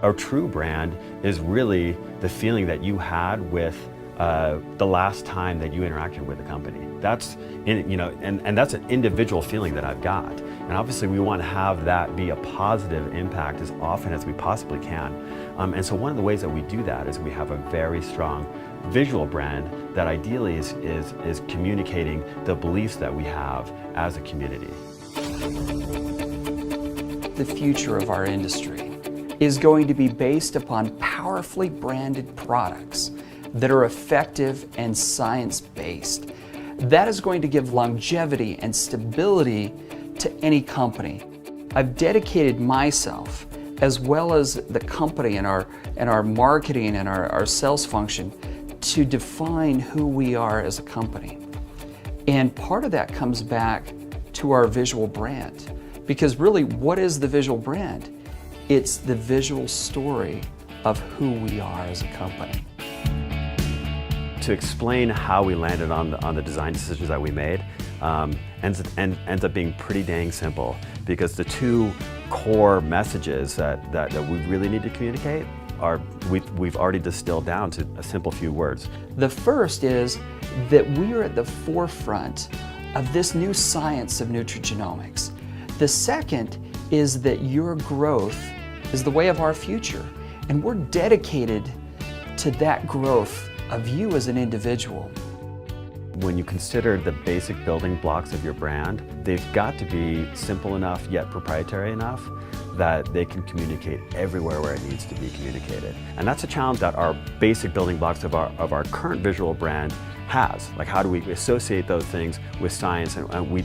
A true brand is really the feeling that you had with the last time that you interacted with a company. That's and that's an individual feeling that I've got. And obviously we want to have that be a positive impact as often as we possibly can. And so one of the ways that we do that is we have a very strong visual brand that ideally is communicating the beliefs that we have as a community. The future of our industry is going to be based upon powerfully branded products that are effective and science-based. That is going to give longevity and stability to any company. I've dedicated myself, as well as the company and our marketing and our sales function, to define who we are as a company. And part of that comes back to our visual brand. Because really, what is the visual brand? It's the visual story of who we are as a company. To explain how we landed on the design decisions that we made ends up being pretty dang simple, because the two core messages that we really need to communicate are we've already distilled down to a simple few words. The first is that we are at the forefront of this new science of nutrigenomics. The second is that your growth is the way of our future, and we're dedicated to that growth of you as an individual. When you consider the basic building blocks of your brand, they've got to be simple enough yet proprietary enough that they can communicate everywhere where it needs to be communicated. And that's a challenge that our basic building blocks of our current visual brand has. Like, how do we associate those things with science? And we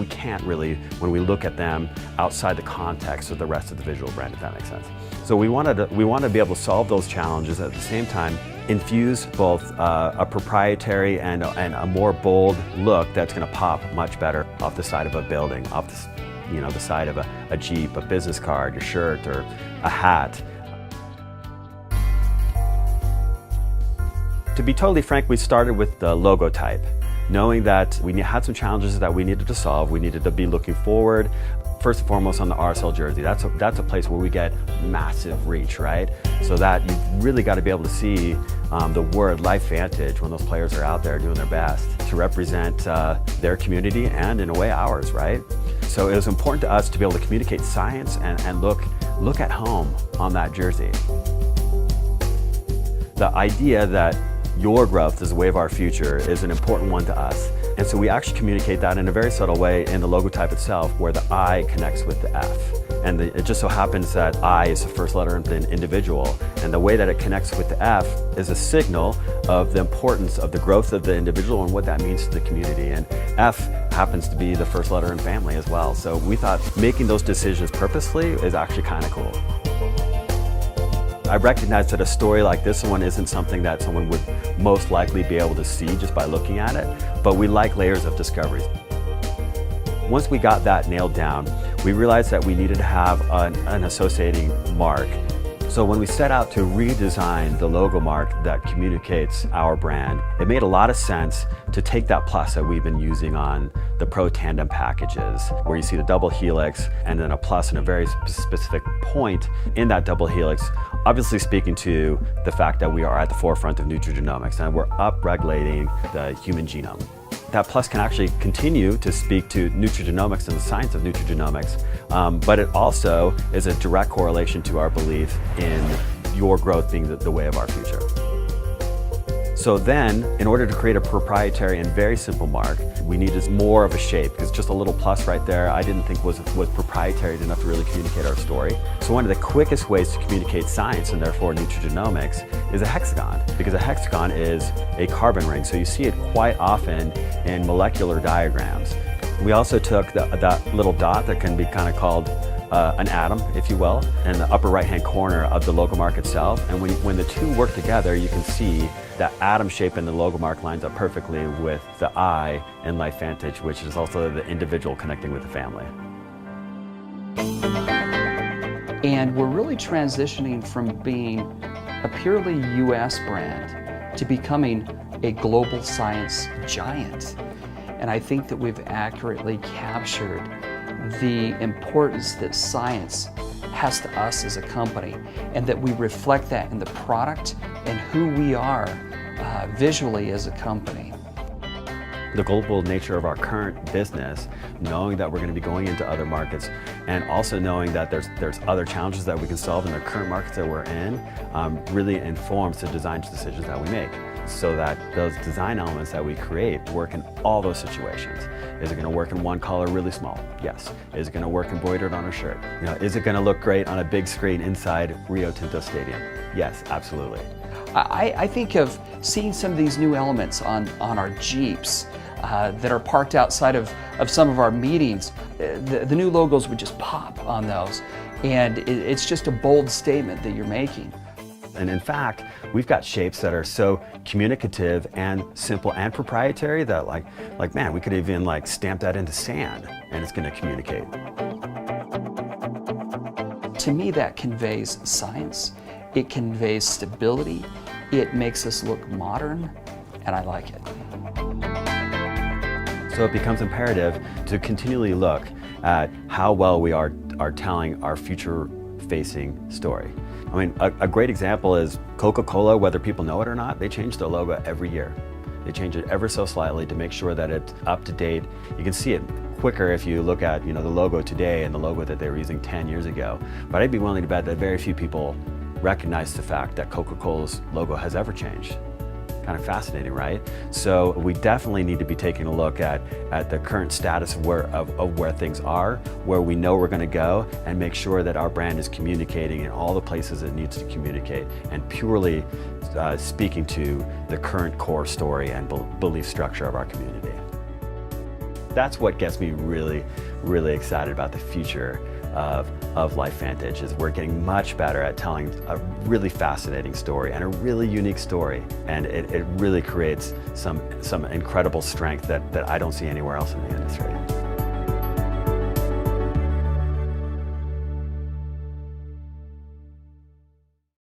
can't really, when we look at them outside the context of the rest of the visual brand, if that makes sense. So we want to be able to solve those challenges at the same time, infuse both a proprietary and a more bold look that's going to pop much better off the side of a building, off the side of a Jeep, a business card, your shirt, or a hat. To be totally frank, we started with the logo type, knowing that we had some challenges that we needed to solve. We needed to be looking forward, first and foremost on the RSL jersey. That's a place where we get massive reach, right? So that you've really got to be able to see the word LifeVantage when those players are out there doing their best to represent their community and, in a way, ours, right? So it was important to us to be able to communicate science and look at home on that jersey. The idea that your growth is the way of our future is an important one to us. And so we actually communicate that in a very subtle way in the logo type itself, where the I connects with the F. And it just so happens that I is the first letter in the individual. And the way that it connects with the F is a signal of the importance of the growth of the individual and what that means to the community. And F happens to be the first letter in family as well. So we thought making those decisions purposefully is actually kind of cool. I recognize that a story like this one isn't something that someone would most likely be able to see just by looking at it, but we like layers of discovery. Once we got that nailed down, we realized that we needed to have an associating mark. So when we set out to redesign the logo mark that communicates our brand, it made a lot of sense to take that plus that we've been using on the Pro Tandem packages, where you see the double helix and then a plus in a very specific point in that double helix, obviously speaking to the fact that we are at the forefront of nutrigenomics and we're upregulating the human genome. That plus can actually continue to speak to nutrigenomics and the science of nutrigenomics, but it also is a direct correlation to our belief in your growth being the way of our future. So then, in order to create a proprietary and very simple mark, we needed more of a shape, because just a little plus right there I didn't think was proprietary enough to really communicate our story. So one of the quickest ways to communicate science, and therefore nutrigenomics, is a hexagon, because a hexagon is a carbon ring, so you see it quite often in molecular diagrams. We also took that little dot that can be kind of called an atom, if you will, in the upper right-hand corner of the logo mark itself. And when the two work together, you can see that atom shape in the logo mark lines up perfectly with the I in LifeVantage, which is also the individual connecting with the family. And we're really transitioning from being a purely US brand to becoming a global science giant. And I think that we've accurately captured the importance that science has to us as a company, and that we reflect that in the product and who we are visually as a company. The global nature of our current business, knowing that we're going to be going into other markets, and also knowing that there's other challenges that we can solve in the current markets that we're in, really informs the design decisions that we make, so that those design elements that we create work in all those situations. Is it going to work in one color really small? Yes. Is it going to work embroidered on a shirt? Is it going to look great on a big screen inside Rio Tinto Stadium? Yes, absolutely. I think of seeing some of these new elements on our Jeeps that are parked outside of some of our meetings. The new logos would just pop on those, and it's just a bold statement that you're making. And in fact, we've got shapes that are so communicative and simple and proprietary that like man, we could even stamp that into sand and it's going to communicate. To me, that conveys science, it conveys stability, it makes us look modern, and I like it. So it becomes imperative to continually look at how well we are telling our future-facing story. I mean, a great example is Coca-Cola, whether people know it or not, they change their logo every year. They change it ever so slightly to make sure that it's up to date. You can see it quicker if you look at the logo today and the logo that they were using 10 years ago. But I'd be willing to bet that very few people recognize the fact that Coca-Cola's logo has ever changed. Kind of fascinating, right? So we definitely need to be taking a look at the current status of where things are, where we know we're going to go, and make sure that our brand is communicating in all the places it needs to communicate, and purely speaking to the current core story and belief structure of our community. That's what gets me really, really excited about the future of LifeVantage, is we're getting much better at telling a really fascinating story and a really unique story, and it really creates some incredible strength that I don't see anywhere else in the industry.